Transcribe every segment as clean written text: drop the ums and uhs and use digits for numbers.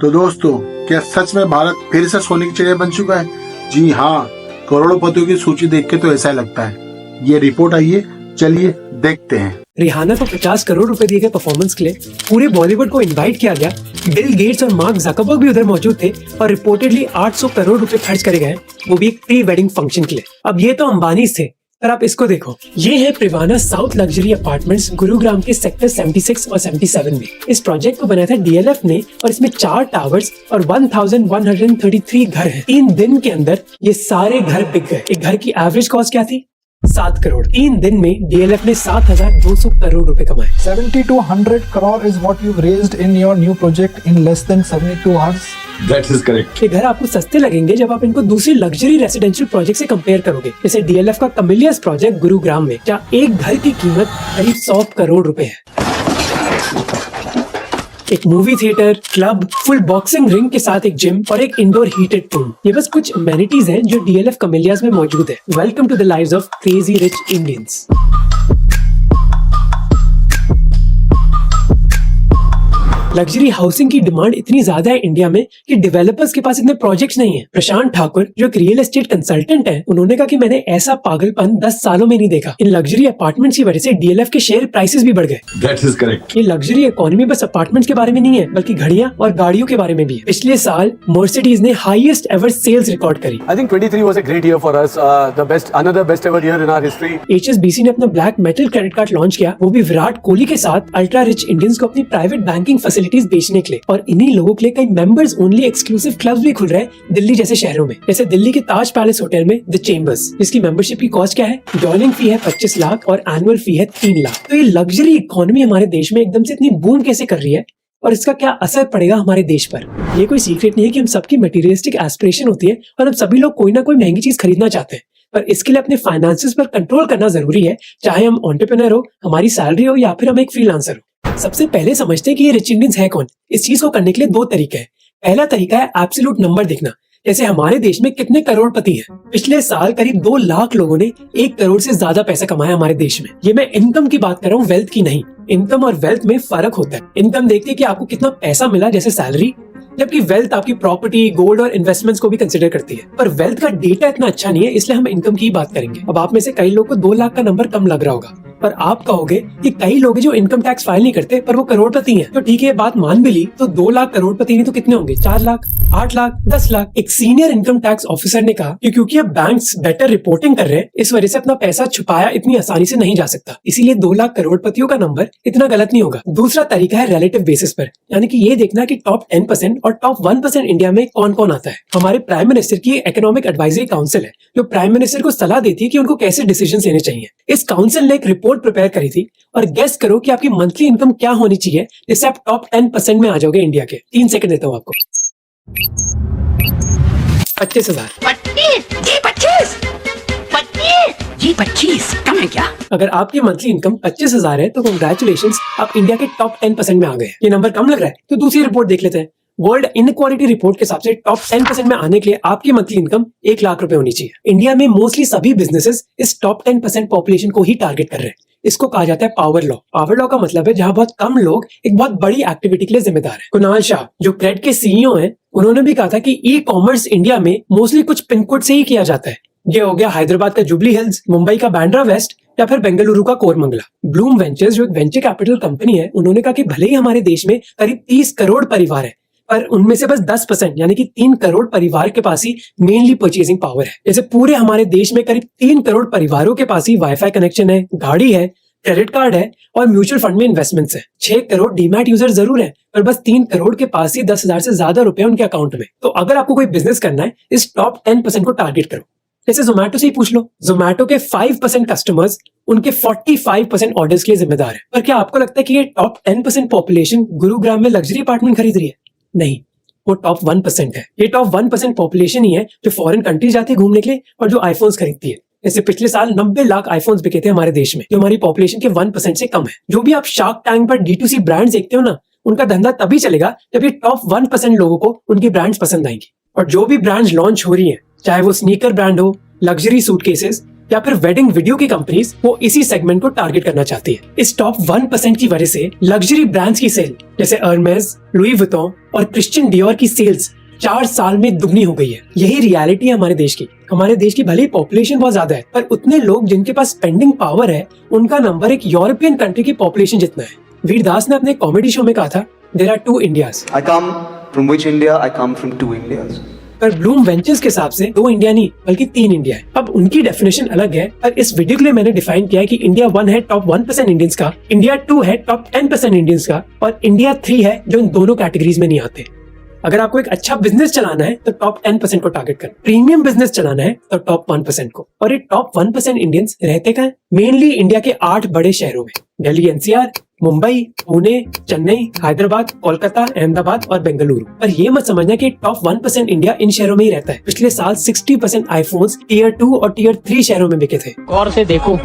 तो दोस्तों, क्या सच में भारत फिर से सोने की चिड़िया बन चुका है? जी हाँ, करोड़पतियों की सूची देख के तो ऐसा लगता है। ये रिपोर्ट आई है, चलिए देखते हैं। रिहाना को 50 करोड़ रुपए दिए गए परफॉर्मेंस के लिए पूरे बॉलीवुड को इनवाइट किया गया। बिल गेट्स और मार्क ज़करबर्ग भी उधर मौजूद थे और रिपोर्टेडली 800 करोड़ रुपए खर्च करे गए, वो भी एक प्री वेडिंग फंक्शन के लिए। अब ये तो अंबानी थे, पर आप इसको देखो, ये है Privana south luxury apartments Gurugram के सेक्टर 76 और 77 में। इस प्रोजेक्ट को बनाया था DLF ने और इसमें 4 टावर्स और 1133 घर हैं। 3 दिन के अंदर ये सारे घर बिक गए। एक घर की एवरेज कॉस्ट क्या थी? 7 करोड़। 3 दिन में DLF ने 7,200 करोड़ रुपए कमाए। 70 to 100 crore is what you've raised in your new project in less than 72 hours. That is correct. ये घर आपको सस्ते लगेंगे जब आप इनको दूसरी लग्जरी रेसिडेंशियल प्रोजेक्ट से कंपेयर करोगे, जैसे DLF का कमिलियस प्रोजेक्ट गुरुग्राम में, जहाँ एक घर की कीमत करीब 100 करोड़ रुपए है। एक movie theatre, club, full boxing ring के साथ एक जिम और एक इंडोर हीटेड पूल, ये बस कुछ अमेनिटीज हैं जो DLF कमिलियास में मौजूद है। Welcome to the lives of crazy rich Indians. Luxury housing की डिमांड इतनी ज्यादा है इंडिया में कि डेवलपर्स के पास इतने प्रोजेक्ट्स नहीं है। प्रशांत ठाकुर जो एक रियल एस्टेट कंसल्टेंट है, उन्होंने कहा कि मैंने ऐसा पागलपन 10 सालों में नहीं देखा। इन लग्जरी अपार्टमेंट्स की वजह से DLF के शेयर प्राइसेस भी बढ़ गए। That is correct. ये लग्जरी इकोनॉमी बस अपार्टमेंट्स के बारे में नहीं है, बल्कि घड़ियां और गाड़ियों के बारे में भी है। पिछले साल मर्सिडीज ने हाईएस्ट एवर सेल्स रिकॉर्ड करी। I think 23 was a great year for us. Another best ever year in our history. HSBC ने अपना black metal credit card launch किया, वो भी विराट कोहली के साथ अल्ट्रा रिच इंडियंस को अपनी प्राइवेट बैंकिंग फैसिलिटीज बेचने के लिए। और इन्हीं लोगों के लिए कई मेंबर्स ओनली एक्सक्लूसिव क्लब्स भी खुल रहे हैं दिल्ली जैसे शहरों में, जैसे दिल्ली के ताज पैलेस होटल में द चेंबर्स, जिसकी मेंबरशिप की कॉस्ट क्या है? ज्वाइनिंग फी है 25 लाख और एनुअल फी है 3 लाख। तो ये लग्जरी इकोनॉमी हमारे देश में एकदम से इतनी बूम कैसे कर रही है और इसका क्या असर पड़ेगा हमारे देश पर? ये कोई सीक्रेट नहीं है कि हम सबकी मटेरियलिस्टिक एस्पिरेशन होती है और हम सभी लोग कोई ना कोई महंगी चीज खरीदना चाहते हैं, पर इसके लिए अपने फाइनेंसेस पर कंट्रोल करना जरूरी है, चाहे हम एंटरप्रेन्योर हो, हमारी सैलरी हो या फिर हम एक फ्रीलांसर हो। सबसे पहले समझते हैं कि ये रिच इंडियंस है कौन। इस चीज को करने के लिए 2 तरीके हैं। पहला तरीका है एब्सोल्यूट नंबर देखना, जैसे हमारे देश में कितने करोड़पति हैं। पिछले साल करीब 2 लाख लोगों ने 1 करोड़ से ज्यादा पैसा कमाया हमारे देश में। ये मैं इनकम की बात कर रहा हूँ, वेल्थ की नहीं। इनकम और वेल्थ में फर्क होता है। इनकम देखते हैं कि आपको कितना पैसा मिला, जैसे सैलरी, जबकि वेल्थ आपकी प्रॉपर्टी, गोल्ड और इन्वेस्टमेंट्स को भी कंसिडर करती है। पर वेल्थ का डेटा इतना अच्छा नहीं है, इसलिए हम इनकम की बात करेंगे। अब आप में से कई लोगों को 2 लाख का नंबर कम लग रहा होगा, पर आप कहोगे कि कई लोग जो इनकम टैक्स फाइल नहीं करते पर वो करोड़पति हैं। तो ठीक है, बात मान भी ली, तो 2 लाख करोड़पति नहीं तो कितने होंगे? 4 लाख, 8 लाख, 10 लाख। एक सीनियर इनकम टैक्स ऑफिसर ने कहा कि क्योंकि अब बैंक्स बेटर रिपोर्टिंग कर रहे हैं, इस वजह से अपना पैसा छुपाया इतनी आसानी से नहीं जा सकता, इसीलिए 2 लाख करोड़पतियों का नंबर इतना गलत नहीं होगा। दूसरा तरीका है रिलेटिव बेसिस पर, यानी कि ये देखना कि टॉप 10% और टॉप 1% इंडिया में कौन कौन आता है। हमारे प्राइम मिनिस्टर की इकोनॉमिक एडवाइजरी काउंसिल है, जो प्राइम मिनिस्टर को सलाह देती है कि उनको कैसे डिसीजन लेने चाहिए। इस काउंसिल ने एक रिपोर्ट प्रिपेयर करी थी और गेस करो कि आपकी मंथली इनकम क्या होनी चाहिए जिससे आप टॉप 10% में आ जाओगे इंडिया के। 3 सेकंड देता हूँ आपको। 25,000। 25 कम है क्या? अगर आपकी मंथली इनकम 25,000 है तो कांग्रेचुलेशंस, आप इंडिया के टॉप 10% में आ गए। ये नंबर कम लग रहा है तो दूसरी रिपोर्ट देख लेते हैं। वर्ल्ड इनइक्वालिटी रिपोर्ट के हिसाब से टॉप 10% में आने के लिए आपकी मंथली इनकम 1 लाख रुपए होनी चाहिए। इंडिया में मोस्टली सभी बिजनेसेस इस टॉप 10% पॉपुलेशन को ही टारगेट कर रहे हैं। इसको कहा जाता है पावर लॉ। पावर लॉ का मतलब है जहां बहुत कम लोग एक बहुत बड़ी एक्टिविटी के लिए जिम्मेदार है। कुणाल शाह जो क्रेड के CEO हैं, उन्होंने भी कहा था कि ई-कॉमर्स इंडिया में मोस्टली कुछ पिन कोड से ही किया जाता है। ये हो गया हैदराबाद का जुबली हिल्स, मुंबई का बांद्रा वेस्ट या फिर बेंगलुरु का कोरमंगला। ब्लूम वेंचर्स जो एक वेंचर कैपिटल कंपनी है, उन्होंने कहा कि भले ही हमारे देश में करीब 30 करोड़ परिवार है, पर उनमें से बस 10% यानी कि 3 करोड़ परिवार के पास ही मेनली परचेजिंग पावर है। जैसे पूरे हमारे देश में करीब 3 करोड़ परिवारों के पास ही वाईफाई कनेक्शन है, गाड़ी है, क्रेडिट कार्ड है और म्यूचुअल फंड में इन्वेस्टमेंट्स है। 6 करोड़ डीमैट यूजर जरूर है, पर बस 3 करोड़ के पास ही 10,000 से ज्यादा रुपए उनके अकाउंट में। तो अगर आपको कोई बिजनेस करना है, इस टॉप 10% को टारगेट करो। जैसे जोमेटो से ही पूछ लो, जोमेटो के 5% कस्टमर्स उनके 45% ऑर्डर्स के लिए जिम्मेदार है। पर क्या आपको लगता है कि ये टॉप 10% पॉपुलेशन गुरुग्राम में लग्जरी अपार्टमेंट खरीद रही है? नहीं, वो टॉप 1% है। ये टॉप 1% पॉपुलेशन ही है जो फॉरेन कंट्री जाती है घूमने के लिए और जो आईफोन्स खरीदती है। जैसे पिछले साल 90 लाख आईफोन्स बिके थे हमारे देश में, जो हमारी पॉपुलेशन के 1% से कम है। जो भी आप शार्क टैंक पर D2C ब्रांड्स देखते हो ना, उनका धंधा तभी चलेगा जब ये टॉप 1% लोगों को उनकी ब्रांड्स पसंद आएंगी। और जो भी ब्रांड्स लॉन्च हो रही हैं, चाहे वो स्नीकर ब्रांड हो, लग्जरी सूटकेसेस या फिर वेडिंग वीडियो की कंपनीज, वो इसी सेगमेंट को टारगेट करना चाहती है। इस टॉप 1% की वजह से लग्जरी ब्रांड्स की सेल जैसे अर्मेस, लुई वुइटन और क्रिश्चियन डियोर की सेल्स 4 साल में दुगनी हो गई है। यही रियलिटी है हमारे देश की। हमारे देश की भले ही पॉपुलेशन बहुत ज्यादा है, पर उतने लोग जिनके पास स्पेंडिंग पावर है, उनका नंबर एक यूरोपियन कंट्री की पॉपुलेशन जितना है। वीरदास ने अपने कॉमेडी शो में कहा था, there are 2 Indias. I come from which India? I come from 2 Indias. पर ब्लूम वेंचर्स के हिसाब से 2 इंडिया नहीं बल्कि 3 इंडिया है। अब उनकी डेफिनेशन अलग है, पर इस वीडियो के लिए मैंने डिफाइन किया है कि इंडिया 1 है टॉप 1% इंडियंस का, इंडिया 2 है टॉप 10% इंडियंस का, और इंडिया 3 है जो इन दोनों कैटेगरीज में नहीं आते। अगर आपको एक अच्छा बिजनेस चलाना है तो टॉप 10% को टारगेट करें, प्रीमियम बिजनेस चलाना है तो टॉप 1% को। और ये टॉप 1% इंडियंस रहते कहाँ? मेनली इंडिया के 8 बड़े शहरों में, दिल्ली NCR, मुंबई, पुणे, चेन्नई, हैदराबाद, कोलकाता, अहमदाबाद और बेंगलुरु। पर ये मत समझना कि टॉप 1% इंडिया इन शहरों में ही रहता है। पिछले साल 60% आईफोन्स टियर 2 और टियर 3 शहरों में बिके थे। गौर से देखो,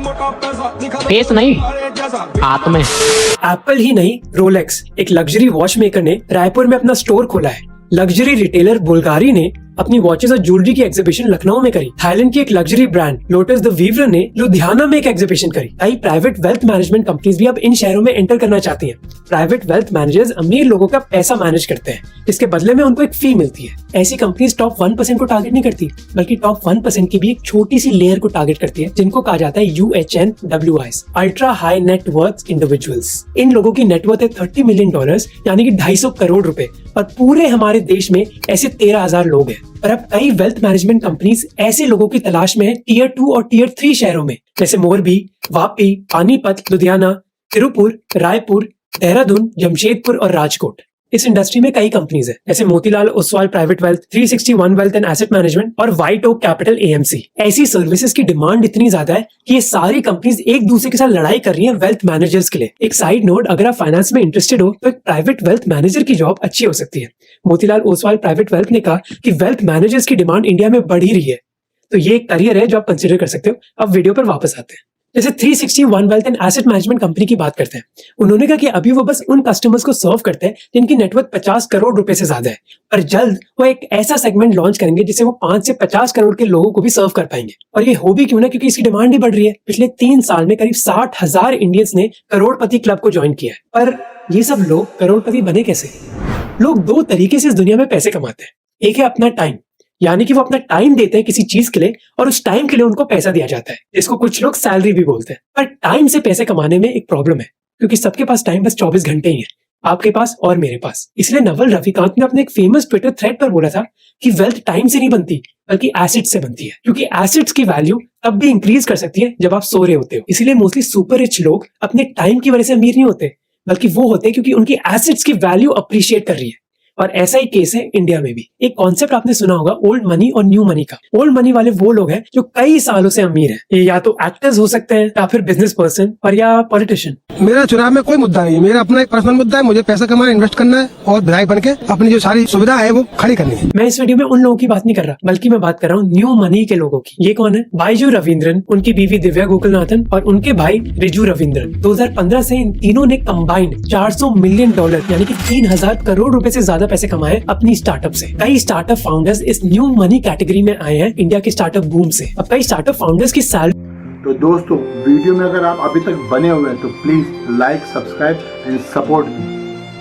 फेस नहीं, हाथ में। एप्पल ही नहीं, रोलेक्स एक लग्जरी वॉच मेकर ने रायपुर में अपना स्टोर खोला है। लग्जरी रिटेलर बुल्गारी ने अपनी वॉचेस और ज्वेलरी की एग्जीबिशन लखनऊ में करी। थाईलैंड की एक luxury brand Lotus the Weaver ने लुधियाना में एक एग्जीबिशन करी। कई प्राइवेट वेल्थ मैनेजमेंट कंपनीज भी अब इन शहरों में एंटर करना चाहती हैं। प्राइवेट वेल्थ मैनेजर्स अमीर लोगों का पैसा मैनेज करते हैं, जिसके बदले में उनको एक फी मिलती है। ऐसी कंपनीज टॉप 1% को टारगेट नहीं करती, बल्कि टॉप 1% की भी एक छोटी सी लेयर को टारगेट करती है, जिनको कहा जाता है UHNWIs, ultra high net worth individuals. इन लोगों की नेटवर्थ है $30 मिलियन, यानी कि 250 करोड़ रुपए, और पूरे हमारे देश में ऐसे 13,000 लोग हैं। और अब कई वेल्थ मैनेजमेंट कंपनीज ऐसे लोगों की तलाश में है टियर 2 और टियर 3 शहरों में, जैसे मोरबी, वापी, पानीपत, लुधियाना, तिरुपुर, रायपुर, देहरादून, जमशेदपुर और राजकोट। इस इंडस्ट्री में कई कंपनीज है, जैसे Motilal Oswal private wealth, 361 wealth and asset management और व्हाइट ओक कैपिटल AMC। ऐसी सर्विसेज की डिमांड इतनी ज्यादा है कि ये सारी कंपनीज एक दूसरे के साथ लड़ाई कर रही हैं वेल्थ मैनेजर्स के लिए। एक साइड नोट, अगर आप फाइनेंस में इंटरेस्टेड हो तो एक प्राइवेट वेल्थ मैनेजर की जॉब अच्छी हो सकती है। मोतीलाल ओसवाल प्राइवेट वेल्थ ने कहा कि वेल्थ मैनेजर्स की डिमांड इंडिया में बढ़ ही रही है, तो ये एक करियर है जो आप कंसिडर कर सकते हो। अब वीडियो पर वापस आते हैं। जैसे 361 wealth and asset management company की बात करते हैं। उन्होंने कहा कि अभी वो बस उन कस्टमर्स को सर्व करते हैं जिनकी नेटवर्थ 50 करोड़ रुपए से ज्यादा है, पर जल्द वो एक ऐसा सेगमेंट लॉन्च करेंगे जिससे वो 5 से 50 करोड़ के लोगों को भी सर्व कर पाएंगे। और ये हो भी क्यों ना, क्योंकि इसकी डिमांड ही बढ़ रही है। पिछले 3 साल में करीब 60,000 इंडियंस ने करोड़पति क्लब को ज्वाइन किया है। पर ये सब लोग करोड़पति बने कैसे? लोग 2 तरीके से इस दुनिया में पैसे कमाते हैं। एक है अपना टाइम, यानी कि वो अपना टाइम देते हैं किसी चीज के लिए और उस टाइम के लिए उनको पैसा दिया जाता है, जिसको कुछ लोग सैलरी भी बोलते हैं। पर टाइम से पैसे कमाने में एक प्रॉब्लम है, क्योंकि सबके पास टाइम बस 24 घंटे ही है, आपके पास और मेरे पास। इसलिए नवल रफीकांत ने अपने एक फेमस ट्विटर थ्रेड पर बोला था कि वेल्थ टाइम से नहीं बनती बल्कि एसेट से बनती है, क्योंकि एसेट्स की वैल्यू तब भी इंक्रीज कर सकती है जब आप सो रहे होते हो। इसीलिए मोस्टली सुपर रिच लोग अपने टाइम की वजह से अमीर नहीं होते, बल्कि वो होते हैं क्योंकि उनकी एसेट्स की वैल्यू अप्रिशिएट कर रही है। और ऐसा ही केस है इंडिया में भी। एक कॉन्सेप्ट आपने सुना होगा ओल्ड मनी और न्यू मनी का। ओल्ड मनी वाले वो लोग हैं जो कई सालों से अमीर हैं। ये या तो एक्टर्स हो सकते हैं, या फिर बिजनेस पर्सन, और या पॉलिटिशियन। मेरा चुनाव में कोई मुद्दा नहीं है, मेरा अपना एक पर्सनल मुद्दा है। मुझे पैसा कमाना, इन्वेस्ट करना है और विधायक बन के अपनी जो सारी सुविधा है वो खड़ी करनी है। मैं इस वीडियो में उन लोगों की बात नहीं कर रहा, बल्कि मैं बात कर रहा हूँ न्यू मनी के लोगों की। ये कौन है? बाइजू रविंद्रन, उनकी बीवी दिव्या गोकुलनाथन और उनके भाई रिजू रविंद्रन। 2015 से इन तीनों ने कंबाइंड $400 मिलियन यानी कि 3,000 करोड़ रुपए से ज्यादा पैसे कमाए अपनी स्टार्टअप से। कई स्टार्टअप फाउंडर्स इस न्यू मनी कैटेगरी में आए हैं इंडिया के स्टार्टअप बूम से। अब कई स्टार्टअप फाउंडर्स की सैलरी। तो दोस्तों, वीडियो में अगर आप अभी तक बने हुए हैं तो please like, subscribe and support me.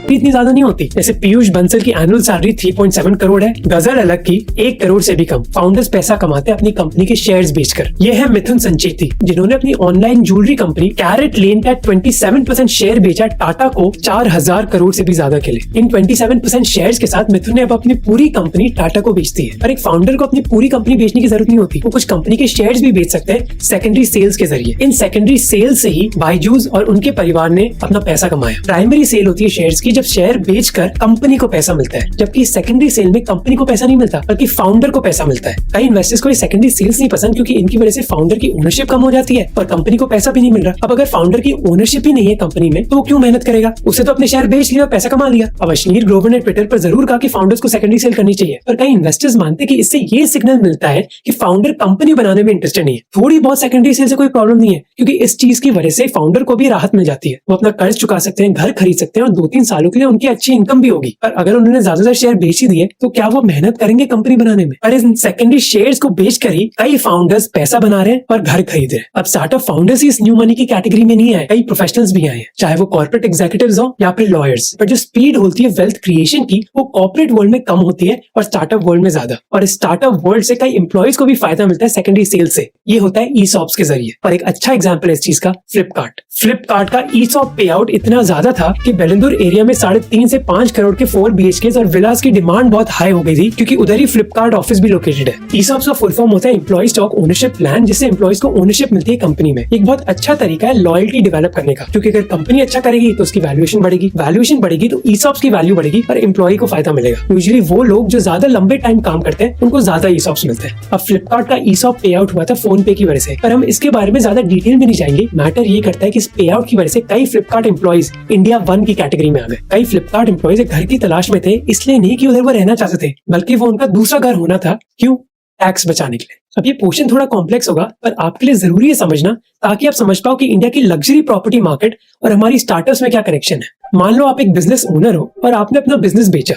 इतनी ज्यादा नहीं होती। जैसे पीयूष बंसल की एनुअल सैलरी 3.7 करोड़ है, गजल अलग की 1 करोड़ से भी कम। फाउंडर्स पैसा कमाते हैं अपनी कंपनी के शेयर्स बेचकर। ये है मिथुन संचेती, जिन्होंने अपनी ऑनलाइन ज्वेलरी कंपनी कैरेट लेन का 27% शेयर बेचा टाटा को 4,000 करोड़ से भी ज्यादा के लिए। इन 27% शेयर्स के साथ मिथुन ने अब अपनी पूरी कंपनी टाटा को बेच दी है। पर एक फाउंडर को अपनी पूरी कंपनी बेचने की जरूरत नहीं होती, वो कुछ कंपनी के शेयर्स भी बेच सकते हैं सेकेंडरी सेल्स के जरिए। इन सेकेंडरी सेल से ही बाइजूस और उनके परिवार ने अपना पैसा कमाया। प्राइमरी सेल होती है शेयर्स की, जब शेयर बेचकर कंपनी को पैसा मिलता है, जबकि सेकेंडरी सेल में कंपनी को पैसा नहीं मिलता बल्कि फाउंडर को पैसा मिलता है। कई इन्वेस्टर्स को ये सेकेंडरी सेल्स नहीं पसंद, क्योंकि इनकी वजह से फाउंडर की ओनरशिप कम हो जाती है और कंपनी को पैसा भी नहीं मिल रहा। अब अगर फाउंडर की ओनरशिप ही नहीं है कंपनी में, तो वो क्यों मेहनत करेगा? उसे तो अपने शेयर बेच लिया और पैसा कमा लिया। अब अश्नीर ग्रोवर ने ट्विटर पर जरूर कहा कि फाउंडर्स को सेकेंडरी सेल करनी चाहिए, पर कई इन्वेस्टर्स मानते हैं कि इससे ये सिग्नल मिलता है कि फाउंडर कंपनी बनाने में इंटरेस्टेड नहीं है। थोड़ी बहुत सेकेंडरी सेल से कोई प्रॉब्लम नहीं है, क्योंकि इस चीज की वजह से फाउंडर को भी राहत मिल जाती है। वो अपना कर्ज चुका सकते हैं, घर खरीद सकते हैं और 2-3 सालों सालों के लिए उनकी अच्छी इनकम भी होगी, पर अगर उन्होंने ज्यादातर शेयर बेच ही दिए तो क्या वो मेहनत करेंगे कंपनी बनाने में? पर इन सेकेंडरी शेयर्स को बेचकर ही कई फाउंडर्स पैसा बना रहे हैं और घर खरीद रहे हैं। अब स्टार्टअप फाउंडर्स ही इस न्यू मनी की कैटेगरी में नहीं आए, कई प्रोफेशनल्स भी आए हैं, चाहे वो कॉर्पोरेट एग्जीक्यूटिव्स हो या फिर लॉयर्स। पर जो स्पीड होती है वेल्थ क्रिएशन की वो कॉर्पोरेट वर्ल्ड में कम होती है और स्टार्टअप वर्ल्ड में ज्यादा। और इस स्टार्टअप वर्ल्ड से कई एम्प्लॉयज को भी फायदा मिलता है सेकेंडरी सेल से, ये होता है ईसॉप्स के जरिए। और एक अच्छा एग्जाम्पल है इस चीज का फ्लिपकार्ट का ईसॉप पे आउट इतना ज्यादा था कि बेलंदुर एरिया में 3.5 से 5 करोड़ के 4 BHK और विलास की डिमांड बहुत हाई हो गई थी, क्योंकि उधर ही फ्लिपकार्ट ऑफिस भी लोकेटेड है। ईसॉप्स का फुल फॉर्म होता है एम्प्लॉय स्टॉक ओनरशिप प्लान, जिससे एम्प्लॉयज को ओनरशिप मिलती है कंपनी में। एक बहुत अच्छा तरीका है लॉयल्टी डेवलप करने का, क्योंकि अगर कंपनी अच्छा करेगी तो उसकी वैल्यूएशन बढ़ेगी तो ईसॉप्स की वैल्यू बढ़ेगी और एम्प्लॉय को फायदा मिलेगा। यूजुअली वो लोग जो ज्यादा लंबे टाइम काम करते हैं उनको ज्यादा ईसॉप्स मिलते हैं। अब फ्लिपकार्ट का ईसॉप पे आउट हुआ था फोन पे की वजह से, पर हम इसके बारे में ज्यादा डिटेल में नहीं जाएंगे। मैटर ये करता है कि इस पे आउट की वजह से कई फ्लिपकार्ट एम्प्लॉइज इंडिया 1 की कैटेगरी में आ गए। कई फ्लिपकार्ट एम्प्लॉइज घर की तलाश में थे, इसलिए नहीं कि उधर वो रहना चाहते थे, बल्कि वो उनका दूसरा घर होना था। क्यों? टैक्स बचाने के लिए। अब ये पोर्शन थोड़ा कॉम्प्लेक्स होगा, पर आपके लिए जरूरी है समझना, ताकि आप समझ पाओ कि इंडिया की लग्जरी प्रॉपर्टी मार्केट और हमारी स्टार्टअप्स में क्या कनेक्शन है। मान लो आप एक बिजनेस ओनर हो और आपने अपना बिजनेस बेचा।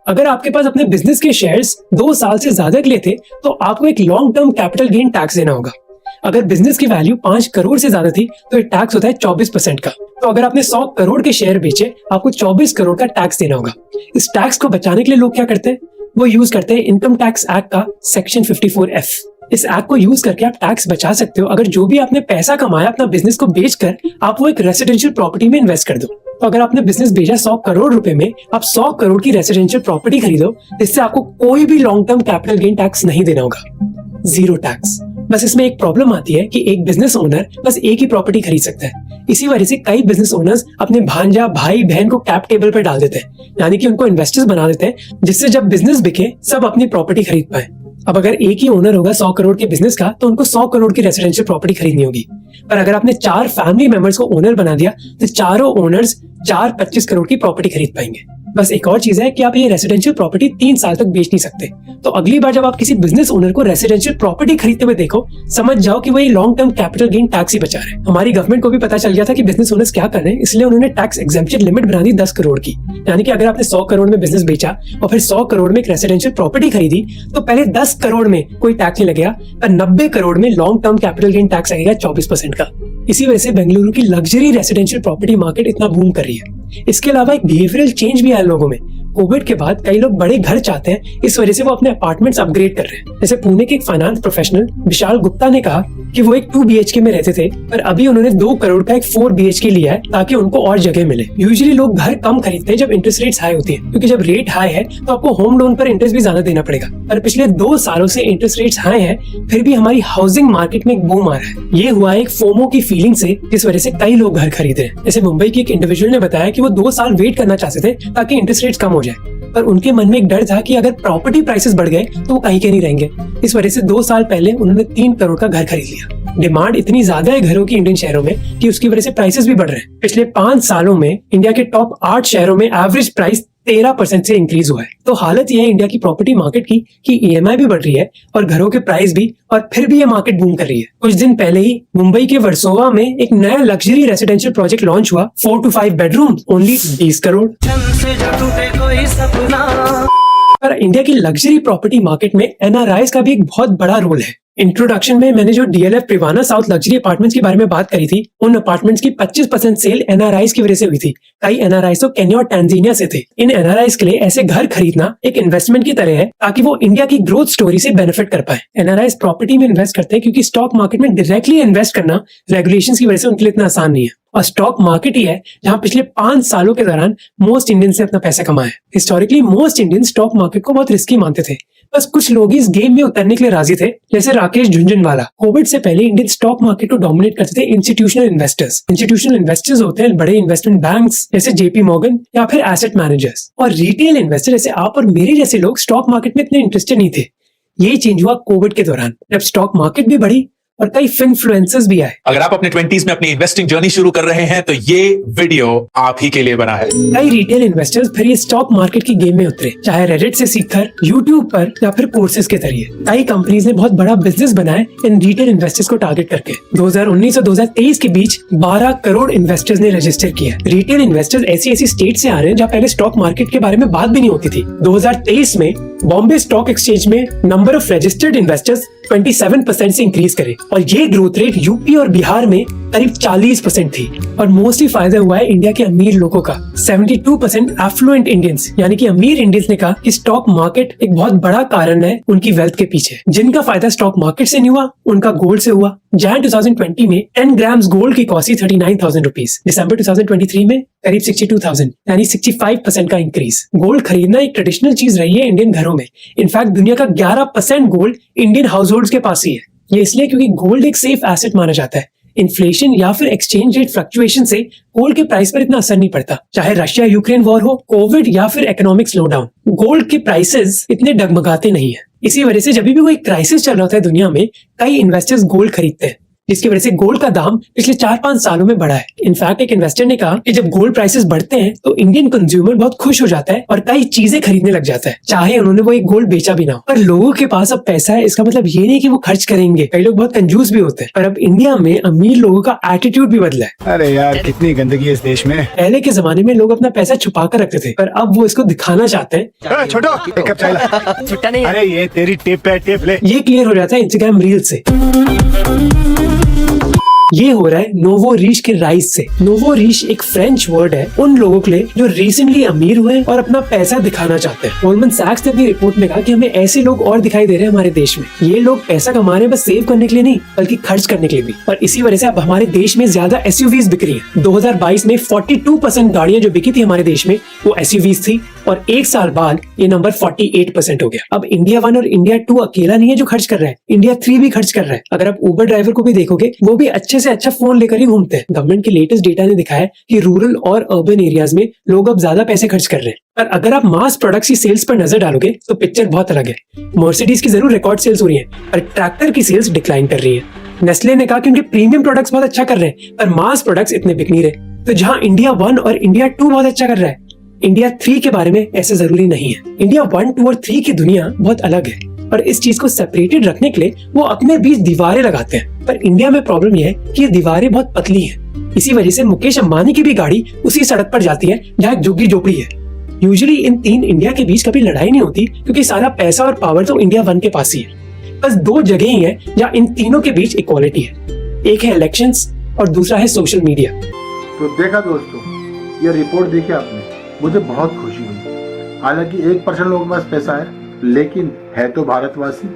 अगर आपके पास अपने बिजनेस के शेयर्स 2 साल से ज्यादा के लिए थे तो आपको एक long term capital gain tax देना होगा। अगर बिजनेस की वैल्यू 5 करोड़ से ज्यादा थी तो ये टैक्स होता है 24% का। तो अगर आपने 100 करोड़ के शेयर बेचे, आपको 24 करोड़ का टैक्स देना होगा। इस टैक्स को बचाने के लिए लोग क्या करते हैं? वो यूज करते हैं इनकम टैक्स एक्ट का सेक्शन 54F। इस एक्ट को यूज करके आप टैक्स बचा सकते हो अगर जो भी आपने पैसा कमाया अपना बिजनेस को बेचकर आप वो एक रेसिडेंशियल प्रॉपर्टी में इन्वेस्ट कर दो। तो अगर आपने बिजनेस बेचा 100 करोड़ रुपए में, आप 100 करोड़ की रेसिडेंशियल प्रॉपर्टी खरीदो, जिससे आपको कोई भी long term capital gain tax नहीं देना होगा, 0 टैक्स। बस इसमें एक प्रॉब्लम आती है कि एक बिजनेस ओनर बस एक ही प्रॉपर्टी खरीद सकता है। इसी वजह से कई बिजनेस ओनर्स अपने भांजा भाई बहन को कैप टेबल पर डाल देते हैं, यानी कि उनको इन्वेस्टर्स बना देते हैं, जिससे जब बिजनेस बिके सब अपनी प्रॉपर्टी खरीद पाए। अब अगर एक ही ओनर होगा 100 करोड़ के बिजनेस का, तो उनको 100 करोड़ की रेसिडेंशियल प्रॉपर्टी खरीदनी होगी। पर अगर आपने 4 फैमिली मेंबर्स को ओनर बना दिया तो चारों ओनर्स 25 करोड़ की प्रॉपर्टी खरीद पाएंगे। बस एक और चीज है कि आप ये रेसिडेंशियल प्रॉपर्टी 3 साल तक बेच नहीं सकते। तो अगली बार जब आप किसी बिजनेस ओनर को रेसिडेंशियल प्रॉपर्टी खरीदते हुए देखो, समझ जाओ कि वो ये long term capital gain tax ही बचा रहे हैं। हमारी गवर्नमेंट को भी पता चल गया था कि बिजनेस ओनर्स क्या कर रहे हैं, इसलिए उन्होंने टैक्स एग्जेम्पशन लिमिट बना दी 10 करोड़ की। यानी कि अगर आपने 100 करोड़ में बिजनेस बेचा और फिर 100 करोड़ में एक रेसिडेंशियल प्रॉपर्टी खरीदी, तो पहले 10 करोड़ में कोई टैक्स नहीं लगेगा, पर 90 करोड़ में long term capital gain tax लगेगा 24% का। इसी वजह से बेंगलुरु की लग्जरी रेसिडेंशियल प्रॉपर्टी मार्केट इतना बूम कर रही है। इसके अलावा एक बिहेवियरल चेंज भी है लोगों में। कोविड के बाद कई लोग बड़े घर चाहते हैं, इस वजह से वो अपने अपार्टमेंट्स अपग्रेड कर रहे हैं। जैसे पुणे के एक फाइनेंस प्रोफेशनल विशाल गुप्ता ने कहा कि वो एक 2 BHK में रहते थे, पर अभी उन्होंने 2 करोड़ का एक 4 BHK लिया है ताकि उनको और जगह मिले। यूजुअली लोग घर कम खरीदते हैं जब इंटरेस्ट रेट्स हाई होती है, क्योंकि जब रेट हाई है तो आपको होम लोन पर इंटरेस्ट भी ज्यादा देना पड़ेगा। पर पिछले 2 सालों से इंटरेस्ट रेट्स हाई है, फिर भी हमारी हाउसिंग मार्केट में एक बूम आ रहा है। ये हुआ एक फोमो की फीलिंग से, जिस वजह से कई लोग घर खरीद रहे हैं। जैसे मुंबई की एक इंडिविजुअल ने बताया कि वो 2 साल वेट करना चाहते थे ताकि इंटरेस्ट रेट्स कम हो जाए, पर उनके मन में एक डर था कि अगर प्रॉपर्टी प्राइसेस बढ़ गए तो वो कहीं के नहीं रहेंगे। इस वजह से 2 साल पहले उन्होंने 3 करोड़ का घर खरीद लिया। डिमांड इतनी ज्यादा है घरों की इंडियन शहरों में कि उसकी वजह से प्राइसेस भी बढ़ रहे हैं। पिछले 5 सालों में इंडिया के टॉप 8 शहरों में एवरेज प्राइस 13% से इंक्रीज हुआ है। तो हालत यह है इंडिया की प्रॉपर्टी मार्केट की कि EMI भी बढ़ रही है और घरों के प्राइस भी, और फिर भी ये मार्केट बूम कर रही है। कुछ दिन पहले ही मुंबई के वर्सोवा में एक नया लग्जरी रेसिडेंशियल प्रोजेक्ट लॉन्च हुआ, 4 to 5 बेडरूम, ओनली 20 करोड़। पर इंडिया की लग्जरी प्रॉपर्टी मार्केट में NRIs का भी एक बहुत बड़ा रोल है। इंट्रोडक्शन में मैंने जो DLF Privana south luxury apartments के बारे में बात करी थी, उन अपार्टमेंट्स की 25% सेल NRIs की वजह से हुई थी। कई NRIs तो केन्या और टैंजानिया से थे। इन NRIs के लिए ऐसे घर खरीदना एक इन्वेस्टमेंट की तरह है, ताकि वो इंडिया की ग्रोथ स्टोरी से बेनिफिट कर पाए। NRIs प्रॉपर्टी में इन्वेस्ट करते हैं क्योंकि स्टॉक मार्केट में डायरेक्टली इन्वेस्ट करना रेगुलेशंस की वजह से उनके लिए इतना आसान नहीं है। और स्टॉक मार्केट ही है जहां पिछले 5 सालों के दौरान मोस्ट इंडियंस ने अपना पैसा कमाया। Historically most Indian stock market को बहुत रिस्की मानते थे, बस कुछ लोग इस गेम में उतरने के लिए राजी थे, जैसे राकेश झुंझुनवाला। कोविड से पहले इंडियन स्टॉक मार्केट को डोमिनेट करते थे इंस्टीट्यूशनल इन्वेस्टर्स। इंस्टीट्यूशनल इन्वेस्टर्स होते हैं बड़े इन्वेस्टमेंट बैंक्स जैसे JP Morgan या फिर एसेट मैनेजर्स। और रिटेल इन्वेस्टर जैसे आप और मेरे जैसे लोग स्टॉक मार्केट में इतने इंटरेस्टेड नहीं थे। यही चेंज हुआ कोविड के दौरान। जब स्टॉक मार्केट भी बढ़ी और कई फिनफ्लुएंसर्स भी आए। अगर आप अपने 20s में अपनी इन्वेस्टिंग जर्नी शुरू कर रहे हैं तो ये वीडियो आप ही के लिए बना है। कई रिटेल इन्वेस्टर्स फिर ये स्टॉक मार्केट की गेम में उतरे, चाहे रेडिट से सीखकर, यूट्यूब पर या फिर कोर्सेज के जरिए। कई कंपनीज ने बहुत बड़ा बिजनेस बनाया इन रिटेल इन्वेस्टर्स को टारगेट करके। 2019 और 2023 के बीच 12 करोड़ इन्वेस्टर्स ने रजिस्टर किया। रिटेल इन्वेस्टर्स ऐसी स्टेट से आ रहे हैं जहाँ पहले स्टॉक मार्केट के बारे में बात भी नहीं होती थी। 2023 में बॉम्बे स्टॉक एक्सचेंज में नंबर ऑफ रजिस्टर्ड इन्वेस्टर्स 27% से इंक्रीज करे और ये ग्रोथ रेट यूपी और बिहार में करीब 40% थी। और मोस्टली फायदा हुआ है इंडिया के अमीर लोगों का। 72% एफ्लुएंट इंडियंस यानी कि अमीर इंडियंस ने कहा कि स्टॉक मार्केट एक बहुत बड़ा कारण है उनकी वेल्थ के पीछे। जिनका फायदा स्टॉक मार्केट से नहीं हुआ, उनका गोल्ड से हुआ। जैन 2020 में 10 ग्राम्स गोल्ड की कॉस्ट थी 39,000 रुपीज। दिसंबर 2023 में करीब 62,000 यानी 65% का इंक्रीज। गोल्ड खरीदना एक ट्रेडिशनल चीज रही है इंडियन घरों में। इनफैक्ट दुनिया का 11% गोल्ड इंडियन हाउसहोल्ड्स के पास ही है। ये इसलिए क्योंकि गोल्ड एक सेफ एसेट माना जाता है। इन्फ्लेशन या फिर एक्सचेंज रेट फ्लक्चुएशन से गोल्ड के प्राइस पर इतना असर नहीं पड़ता, चाहे रशिया यूक्रेन वॉर हो, कोविड या फिर इकोनॉमिक स्लोडाउन। गोल्ड के प्राइसेस इतने डगमगाते नहीं है। इसी वजह से जब भी कोई क्राइसिस चल रहा होता है दुनिया में, कई इन्वेस्टर्स गोल्ड खरीदते हैं, जिसकी वजह से गोल्ड का दाम पिछले 4-5 सालों में बढ़ा है। इनफैक्ट एक इन्वेस्टर ने कहा कि जब गोल्ड प्राइसेस बढ़ते हैं तो इंडियन कंज्यूमर बहुत खुश हो जाता है और कई चीजें खरीदने लग जाता है, चाहे उन्होंने वो एक गोल्ड बेचा भी ना हो। पर लोगों के पास अब पैसा है, इसका मतलब ये नहीं कि वो खर्च करेंगे। कई लोग बहुत कंजूस भी होते हैं। पर अब इंडिया में अमीर लोगों का एटीट्यूड भी बदला है। अरे यार कितनी गंदगी है इस देश में। पहले के जमाने में लोग अपना पैसा छुपा कर रखते थे, पर अब वो इसको दिखाना चाहते हैं। छोटो एक कप चाय ला। अरे ये तेरी टिप है, टिप ले। ये क्लियर हो जाता है इंस्टाग्राम रील से। ये हो रहा है नोवो रिच के राइज से। नोवो रिच एक फ्रेंच वर्ड है उन लोगों के लिए जो रिसेंटली अमीर हुए और अपना पैसा दिखाना चाहते हैं। गोल्डमैन सैक्स ने अपनी रिपोर्ट में कहा कि हमें ऐसे लोग और दिखाई दे रहे हैं हमारे देश में। ये लोग पैसा कमा रहे हैं बस सेव करने के लिए नहीं, बल्कि खर्च करने के लिए भी। और इसी वजह से अब हमारे देश में ज्यादा SUVs बिक रही है। 2022 में 42% गाड़ियां जो बिकी थी हमारे देश में वो SUVs थी और एक साल बाद ये नंबर 48% हो गया। अब इंडिया 1 और इंडिया 2 अकेला नहीं है जो खर्च कर रहा है, इंडिया 3 भी खर्च कर रहा है। अगर आप उबर ड्राइवर को भी देखोगे, वो भी अच्छे से अच्छा फोन लेकर ही घूमते हैं। गवर्नमेंट के लेटेस्ट डेटा ने दिखाया है कि रूरल और अर्बन एरियाज में लोग अब ज्यादा पैसे खर्च कर रहे हैं। पर अगर आप मास प्रोडक्ट्स की सेल्स पर नजर डालोगे तो पिक्चर बहुत अलग है। मर्सिडीज की जरूर रिकॉर्ड सेल्स हो रही है, पर ट्रैक्टर की सेल्स डिक्लाइन कर रही है। नेस्ले ने कहा कि उनके प्रीमियम प्रोडक्ट्स बहुत अच्छा कर रहे हैं, पर मास प्रोडक्ट्स इतने बिक नहीं रहे। तो जहां इंडिया 1 और इंडिया 2 बहुत अच्छा कर रहा है, इंडिया 3 के बारे में ऐसे जरूरी नहीं है। इंडिया 1, 2 और 3 की दुनिया बहुत अलग है और इस चीज को सेपरेटेड रखने के लिए वो अपने बीच दीवारें लगाते हैं। पर इंडिया में प्रॉब्लम यह है कि ये दीवारें बहुत पतली हैं। इसी वजह से मुकेश अंबानी की भी गाड़ी उसी सड़क पर जाती है जहाँ एक झुग्गी झोपड़ी है। यूजुअली इन 3 इंडिया के बीच कभी लड़ाई नहीं होती क्योंकि सारा पैसा और पावर तो इंडिया 1 के पास ही है। बस 2 जगह ही है जहाँ इन तीनों के बीच इक्वालिटी है, एक है इलेक्शंस और दूसरा है सोशल मीडिया। तो देखा दोस्तों, ये रिपोर्ट देखी आपने, मुझे बहुत खुशी हुई। हालांकि 1% लोगों के पास पैसा है, लेकिन है तो भारतवासी।